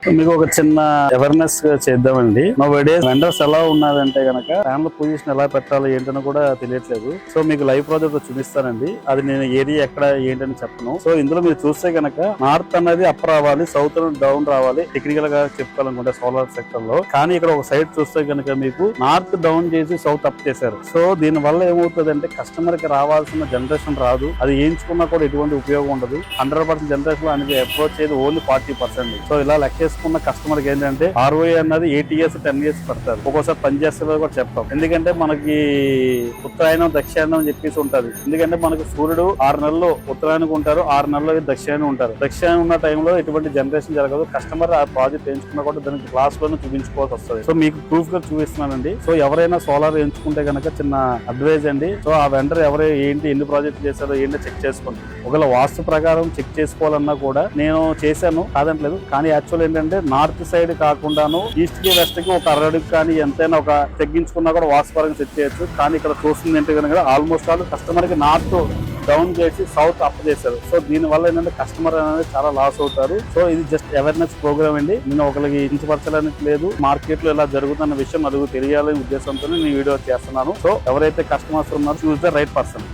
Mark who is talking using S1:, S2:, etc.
S1: మీకు ఒక చిన్న అవేర్నెస్ చేద్దామండి. మా డేస్ వెండర్స్ ఎలా ఉన్నదంటే గనక ఫ్యాన్ల పొజిషన్ ఎలా పెట్టాలి ఏంటని కూడా తెలియట్లేదు. సో మీకు లైవ్ ప్రాజెక్ట్ చూపిస్తానండి. అది నేను ఏరియా ఎక్కడ ఏంటని చెప్పను. సో ఇందులో మీరు చూస్తే గనక నార్త్ అనేది అప్ రావాలి, సౌత్ డౌన్ రావాలి. టెక్నికల్ గా చెప్పుకోవాలనుకుంటే సోలార్ సెక్టర్ లో. కానీ ఇక్కడ ఒక సైడ్ చూస్తే గనక మీకు నార్త్ డౌన్ చేసి సౌత్ అప్ చేశారు. సో దీని వల్ల ఏమవుతుంది అంటే కస్టమర్ కి రావాల్సిన జనరేషన్ రాదు. అది వేయించుకున్నా కూడా ఎటువంటి ఉపయోగం ఉండదు. 100% జనరేషన్ అనేది అప్రోచ్ అయ్యేది ఓన్లీ 40%. సో ఇలా లెక్క కస్టమర్ కి ఏంటంటే ROI అన్నది 8 years 10 years పడతారు. ఒక్కోసారి పనిచేస్తారు కూడా చెప్తాం. ఎందుకంటే మనకి ఉత్తరాయణం దక్షిణాయనం అని చెప్పేసి ఉంటది. ఎందుకంటే మనకి సూర్యుడు 6 నెలలు ఉత్తరాయణకు ఉంటారు, 6 నెలలు దక్షిణాయనం ఉంటారు. దక్షిణాయనం ఉన్న టైంలో ఎటువంటి జనరేషన్ జరగదు. కస్టమర్ ఆ ప్రాజెక్ట్ ఎంచుకున్నా కూడా దానికి క్లాస్ లోనే చూపించుకోవాల్సి వస్తుంది. సో మీకు ప్రూఫ్ గా చూపిస్తున్నానండి. సో ఎవరైనా సోలార్ ఎంచుకుంటే కనుక చిన్న అడ్వైజ్ అండి. సో ఆ వెండర్ ఏంటి ఎన్ని ప్రాజెక్ట్ చేశారో ఏంటో చెక్ చేసుకోండి. ఒకవేళ వాస్తు ప్రకారం చెక్ చేసుకోవాలన్నా కూడా నేను చేశాను కాదంటలేదు. కానీ యాక్చువల్ ఏంటంటే నార్త్ సైడ్ కాకుండాను ఈస్ట్ కి వెస్ట్ కి ఒక 60 అడుగు కానీ ఎంతైనా ఒక తగ్గించుకున్నా కూడా వాస్తు పరంగా సెట్ చేయొచ్చు. కానీ ఇక్కడ చూస్తుంది ఏంటంటే కనుక ఆల్మోస్ట్ ఆల్ కస్టమర్ కి నార్త్ డౌన్ చేసి సౌత్ అప్ చేశారు. సో దీని వల్ల ఏంటంటే కస్టమర్ అనేది చాలా లాస్ అవుతారు. సో ఇది జస్ట్ అవేర్నెస్ ప్రోగ్రామ్ అండి. నేను ఒకరికి ఇంచపరచడానికి లేదు. మార్కెట్ లో ఇలా జరుగుతున్న విషయం అడుగు తెలియాలనే ఉద్దేశంతో నేను వీడియో చేస్తున్నాను. సో ఎవరైతే కస్టమర్స్ ఉన్నారో చూస్ ద రైట్ పర్సన్.